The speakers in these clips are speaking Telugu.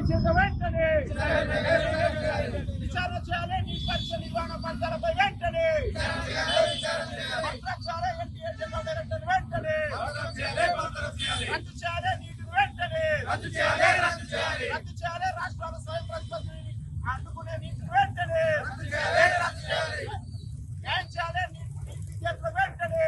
చేత వెంటనే విచారణ చేయాలి. నీట్ పరీక్ష నిర్వహణ ఫలితాలపై వెంటనే చేయాలి. ఎన్టీఏ జనరల్ డైరెక్టర్ వెంటనే రద్దు చేయాలి. నీటిని వెంటనే రద్దు చేయాలి. రాష్ట్రాల స్వయం ప్రతిపత్తిని అడ్డుకునే నీటిని వెంటనే న్యాయం చేయాలి. విద్యార్థుల వెంటనే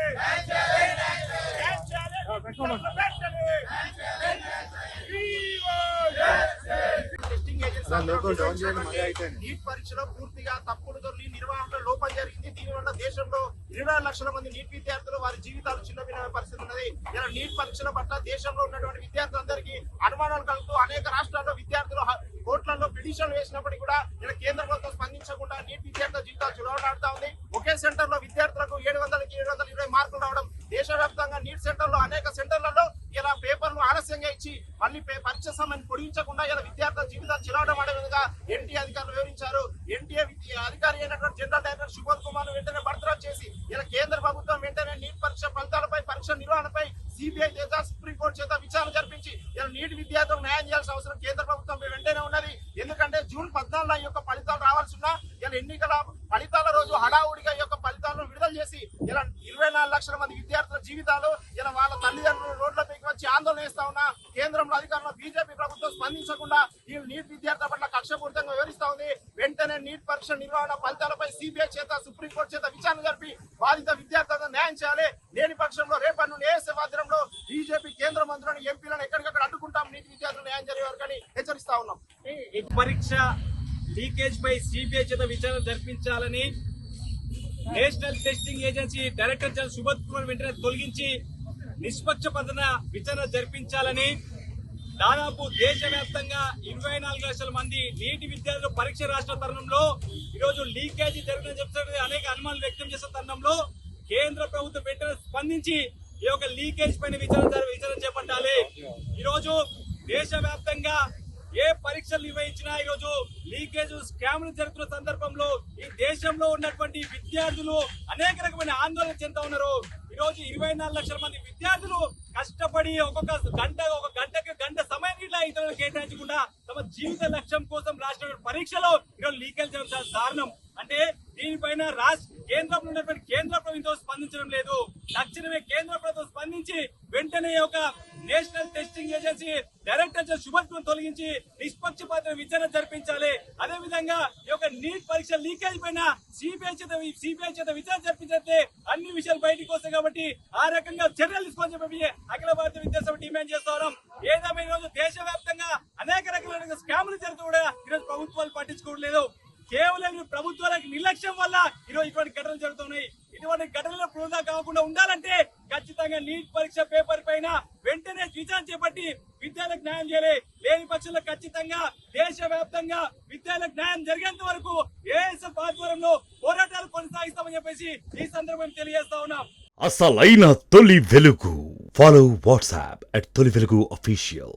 నీట్ పరీక్షలో పూర్తిగా తప్పులు దొరికి నిర్వహణలో లోపం జరిగింది. దీనివల్ల దేశంలో 20 లక్షల మంది నీట్ విద్యార్థులు వారి జీవితాలు చిన్నభిన్న పరిస్థితి ఉన్నది. ఇలా నీట్ పరీక్షల పట్ల దేశంలో ఉన్నటువంటి విద్యార్థులందరికీ అనుమానాలు కలుగుతూ అనేక రాష్ట్రాల్లో విద్యార్థులు కోర్టులలో పిటిషన్లు వేసినప్పటికీ కూడా ఇలా కేంద్ర ప్రభుత్వం స్పందించకుండా నీట్ విద్యార్థుల జీవితాలు చులవడాడుతా ఉంది. ఒకే సెంటర్ లో విద్యార్థులకు 700కి 720 మార్కులు రావడం, దేశవ్యాప్తంగా నీట్ సెంటర్ లో అనేక సెంటర్లలో ఇలా పేపర్లు ఆలస్యంగా ఇచ్చి మళ్ళీ పరీక్ష సమయాన్ని పొడిగించకుండా ఇలా విద్యార్థుల జీవితాలు చిలవడం అనే విధంగా ఎన్టీఏ అధికారులు వివరించారు. ఎన్టీఏ అధికారి అయినటువంటి జనరల్ డైరెక్టర్ సుబోధ్ కుమార్ వెంటనే బర్తరఫ్ చేసి ఇలా కేంద్ర ప్రభుత్వం వెంటనే నీట్ పరీక్ష ఫలితాలపై పరీక్ష నిర్వహణపై సిబిఐ చేత సుప్రీంకోర్టు చేత విచారణ జరిపించి ఇలా నీట్ విద్యార్థులకు న్యాయం చేయాల్సిన అవసరం కేంద్ర ప్రభుత్వం వెంటనే ఉన్నది. ఎందుకంటే జూన్ 14 యొక్క ఫలితాలు రావాల్సి ఉన్నా ఇలా ఎన్నికల ఫలితాల రోజు హడావుడిగా ఈ యొక్క ఫలితాలను విడుదల చేసి ఇలా 24 లక్షల మంది విద్యార్థుల జీవితాలు ఇలా వాళ్ళ తల్లిదండ్రులు రోడ్లపైకి వచ్చి ఆందోళన చేస్తా ఉన్నా కేంద్రంలో అధికారంలో బీజేపీ ప్రభుత్వం స్పందించకుండా ఈ నీట్ విద్యార్థుల పట్ల కక్షపూరితంగా వివరిస్తా ఉంది. వెంటనే నీట్ పరీక్ష నిర్వహణ ఫలితాలపై సిబిఐ చేత సుప్రీంకోర్టు చేత విచారణ జరిపి బాధిత విద్యార్థులకు న్యాయం చేయాలి. లేని పక్షంలో రేపటి నుండి ఏఎస్ఎఫ్ ఆధ్వర్యంలో బీజేపీ కేంద్ర మంత్రులను ఎంపీలను ఎక్కడికక్కడ అడ్డుకుంటాం, నీట్ విద్యార్థులు న్యాయం జరిగే వరకని హెచ్చరిస్తా ఉన్నాం. పరీక్ష లీకేజ్ పై సిబిఐ చేత విచారణ జరిపించాలని national testing agency director general Subodh Kumar వెంటనే తొలగించి నిష్పక్షపాతన విచారణ జరిపించాలని దాదాపు దేశవ్యాప్తంగా 24 లక్షల మంది నీటి విద్యార్థులు పరీక్ష రాసిన తరుణంలో ఈరోజు లీకేజీ జరిగిందని చెప్తున్నది అనేక అనుమానాలు వ్యక్తం చేసిన తరుణంలో కేంద్ర ప్రభుత్వం వెంటనే స్పందించి ఈ యొక్క లీకేజ్ పైన విచారణ చేపట్టాలి. ఈరోజు దేశవ్యాప్తంగా ఏ పరీక్షలు నిర్వహించినా ఈరోజు లీకేజ్ స్కామ్లు జరుగుతున్న సందర్భంలో ఈ దేశంలో ఉన్నటువంటి విద్యార్థులు అనేక రకమైన ఆందోళన చెందుతా ఉన్నారు. ఈరోజు 24 లక్షల మంది విద్యార్థులు కష్టపడి గంట సమయాన్ని ఇతరులకు కేటాయించకుండా తమ జీవిత లక్ష్యం కోసం రాసిన పరీక్షలో ఈరోజు లీకేజ్ జరగడం దారుణం. అంటే దీనిపైన కేంద్రంలో ఉన్నటువంటి కేంద్ర ప్రభుత్వం స్పందించడం లేదు. తక్షణమే కేంద్ర ప్రభుత్వం స్పందించి వెంటనే ఒక national testing agency director Subodh Kumar తొలగించి నిష్పక్షపాత విచారణ జరిపించాలి. అదే విధంగా ఈ యొక్క నీట్ పరీక్ష లీకేజ్ పైన సిబిఐ చేత విచారణ జరిపించే అన్ని విషయాలు బయటకు వస్తాయి కాబట్టి ఆ రకంగా చర్యలు తీసుకొని చెప్పి అఖిల భారత విద్యాసభ డిమాండ్ చేస్తున్నాం. ఏదేమైనా ఈరోజు దేశవ్యాప్తంగా అనేక రకాల స్కామ్లు జరుగుతూ కూడా ఈరోజు ప్రభుత్వాలు పట్టించుకోవట్లేదు. కేవలం ప్రభుత్వాలకు నిర్లక్ష్యం వల్ల ఈరోజు ఇటువంటి ఘటనలు జరుగుతున్నాయి. ఇటువంటి ఘటనలు వృధా కాకుండా ఉండాలంటే ఖచ్చితంగా నీట్ పరీక్ష పేపర్ పైన వెంటనే విచారణ చేపట్టి విద్యార్థులకు న్యాయం చేయాలి. లేని పక్షంలో ఖచ్చితంగా దేశవ్యాప్తంగా విద్యార్థులకు న్యాయం జరిగేంత వరకు ఏఎస్ఎఫ్ ఆధ్వర్యంలో పోరాటాలు కొనసాగిస్తామని చెప్పేసి ఈ సందర్భంగా తెలియజేస్తా ఉన్నాం. అసలైన తొలి వెలుగు. ఫాలో వాట్సాప్ @తొలి వెలుగు అఫీషియల్.